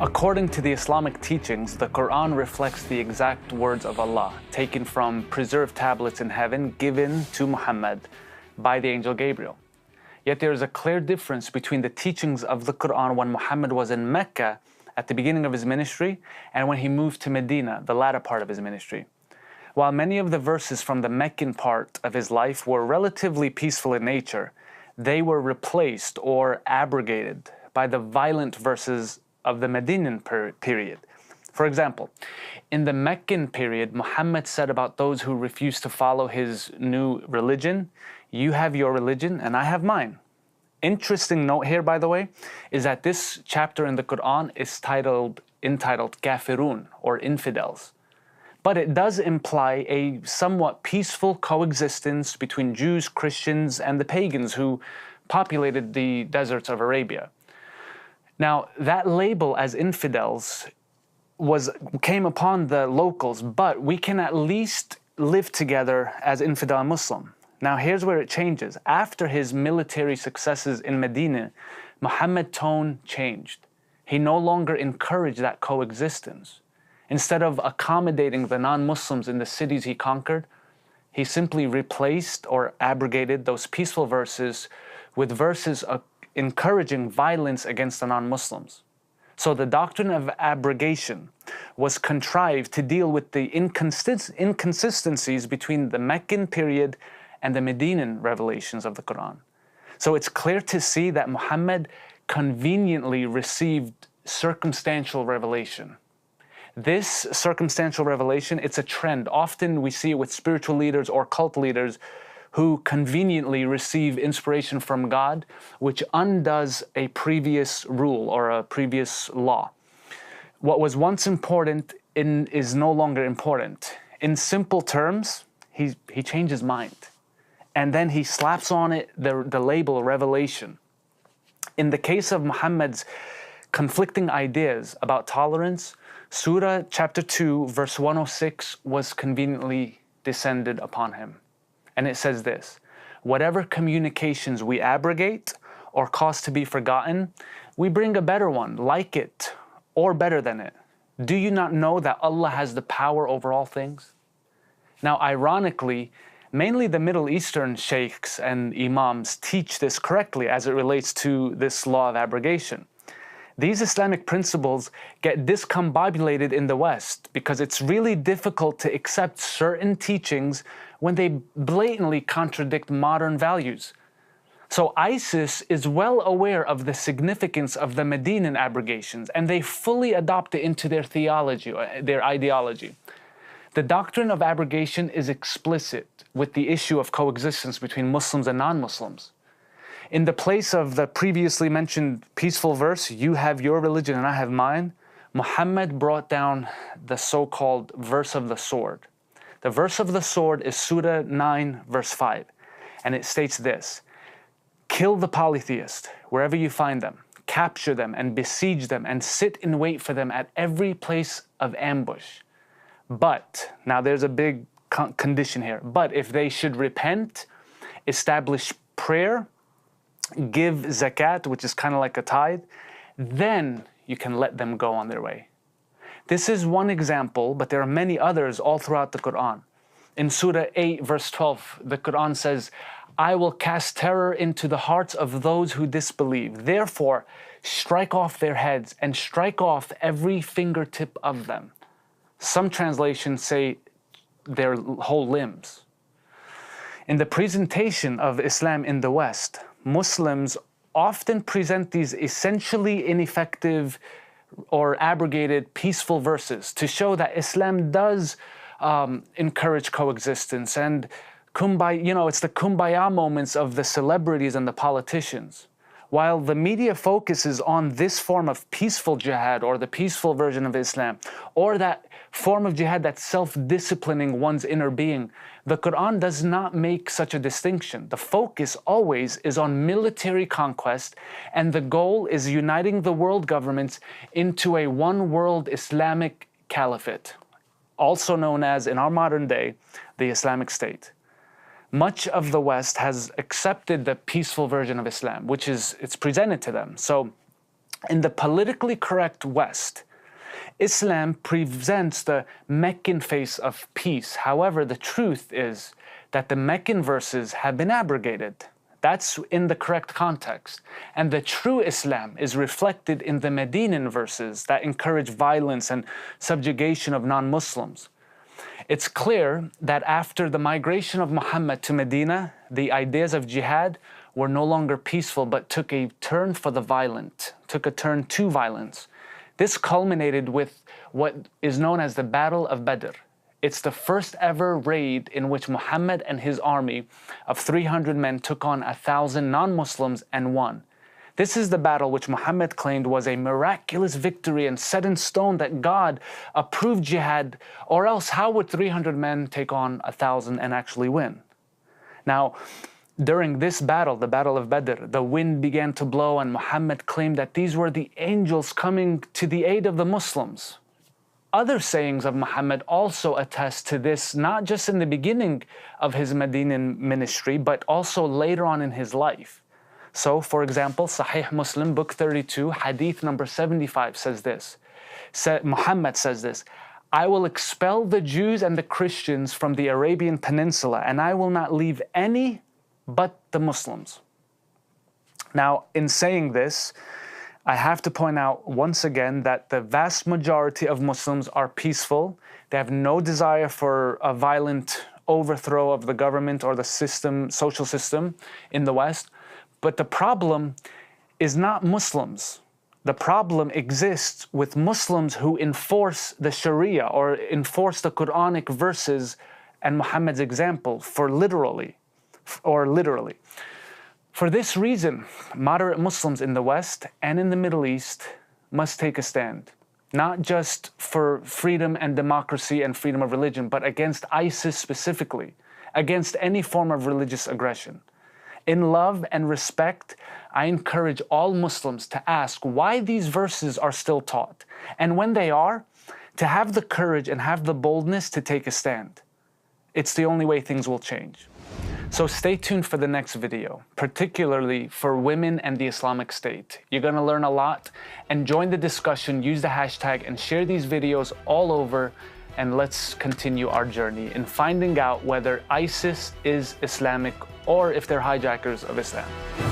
According to the Islamic teachings, the Quran reflects the exact words of Allah, taken from preserved tablets in heaven given to Muhammad by the angel Gabriel. Yet there is a clear difference between the teachings of the Quran when Muhammad was in Mecca at the beginning of his ministry and when he moved to Medina, the latter part of his ministry. While many of the verses from the Meccan part of his life were relatively peaceful in nature, they were replaced or abrogated by the violent verses of the Medinan period. For example, in the Meccan period, Muhammad said about those who refuse to follow his new religion, "You have your religion and I have mine." Interesting note here, by the way, is that this chapter in the Quran is entitled Kafirun, or infidels. But it does imply a somewhat peaceful coexistence between Jews, Christians, and the pagans who populated the deserts of Arabia. Now, that label as infidels came upon the locals, but we can at least live together as infidel and Muslim. Now, here's where it changes. After his military successes in Medina, Muhammad's tone changed. He no longer encouraged that coexistence. Instead of accommodating the non-Muslims in the cities he conquered, he simply replaced or abrogated those peaceful verses with verses encouraging violence against the non-Muslims. So the doctrine of abrogation was contrived to deal with the inconsistencies between the Meccan period and the Medinan revelations of the Quran. So it's clear to see that Muhammad conveniently received circumstantial revelation. This circumstantial revelation, it's a trend. Often we see it with spiritual leaders or cult leaders who conveniently receive inspiration from God, which undoes a previous rule or a previous law. What was once important is no longer important. In simple terms, he changed his mind. And then he slaps on it the label revelation. In the case of Muhammad's conflicting ideas about tolerance, Surah chapter 2, verse 106 was conveniently descended upon him. And it says this: "Whatever communications we abrogate or cause to be forgotten, we bring a better one, like it, or better than it. Do you not know that Allah has the power over all things?" Now, ironically, mainly the Middle Eastern sheikhs and imams teach this correctly as it relates to this law of abrogation. These Islamic principles get discombobulated in the West because it's really difficult to accept certain teachings when they blatantly contradict modern values. So ISIS is well aware of the significance of the Medinan abrogations, and they fully adopt it into their theology, their ideology. The doctrine of abrogation is explicit with the issue of coexistence between Muslims and non-Muslims. In the place of the previously mentioned peaceful verse, "You have your religion and I have mine," Muhammad brought down the so-called verse of the sword. The verse of the sword is Surah 9, verse 5, and it states this: "Kill the polytheist wherever you find them, capture them and besiege them and sit in wait for them at every place of ambush. But," now there's a big condition here, "but if they should repent, establish prayer, give zakat," which is kind of like a tithe, "then you can let them go on their way." This is one example, but there are many others all throughout the Quran. In Surah 8, verse 12, the Quran says, "I will cast terror into the hearts of those who disbelieve. Therefore, strike off their heads and strike off every fingertip of them." Some translations say their whole limbs. In the presentation of Islam in the West, Muslims often present these essentially ineffective or abrogated peaceful verses to show that Islam does encourage coexistence and kumbaya, it's the kumbaya moments of the celebrities and the politicians. While the media focuses on this form of peaceful jihad or the peaceful version of Islam, or that form of jihad that's self-disciplining one's inner being, the Quran does not make such a distinction. The focus always is on military conquest, and the goal is uniting the world governments into a one-world Islamic caliphate, also known as, in our modern day, the Islamic State. Much of the West has accepted the peaceful version of Islam, which is, it's presented to them. So In the politically correct West, Islam presents the Meccan face of peace. However, the truth is that the Meccan verses have been abrogated. That's in the correct context. And the true Islam is reflected in the Medinan verses that encourage violence and subjugation of non-Muslims. It's clear that after the migration of Muhammad to Medina, the ideas of jihad were no longer peaceful but took a turn for the violent, took a turn to violence. This culminated with what is known as the Battle of Badr. It's the first ever raid in which Muhammad and his army of 300 men took on 1,000 non-Muslims and won. This is the battle which Muhammad claimed was a miraculous victory and set in stone that God approved jihad, or else how would 300 men take on 1,000 and actually win? Now, during this battle, the Battle of Badr, the wind began to blow and Muhammad claimed that these were the angels coming to the aid of the Muslims. Other sayings of Muhammad also attest to this, not just in the beginning of his Medinan ministry, but also later on in his life. So, for example, Sahih Muslim, book 32, hadith number 75 says this. Muhammad says this, "I will expel the Jews and the Christians from the Arabian Peninsula, and I will not leave any but the Muslims." Now, in saying this, I have to point out once again that the vast majority of Muslims are peaceful. They have no desire for a violent overthrow of the government or the system, social system in the West. But the problem is not Muslims. The problem exists with Muslims who enforce the Sharia or enforce the Quranic verses and Muhammad's example literally. For this reason, moderate Muslims in the West and in the Middle East must take a stand, not just for freedom and democracy and freedom of religion, but against ISIS specifically, against any form of religious aggression. In love and respect, I encourage all Muslims to ask why these verses are still taught, and when they are, to have the courage and have the boldness to take a stand. It's the only way things will change. So stay tuned for the next video, particularly for women and the Islamic State. You're going to learn a lot, and join the discussion, use the hashtag, and share these videos all over, and let's continue our journey in finding out whether ISIS is Islamic or if they're hijackers of Islam.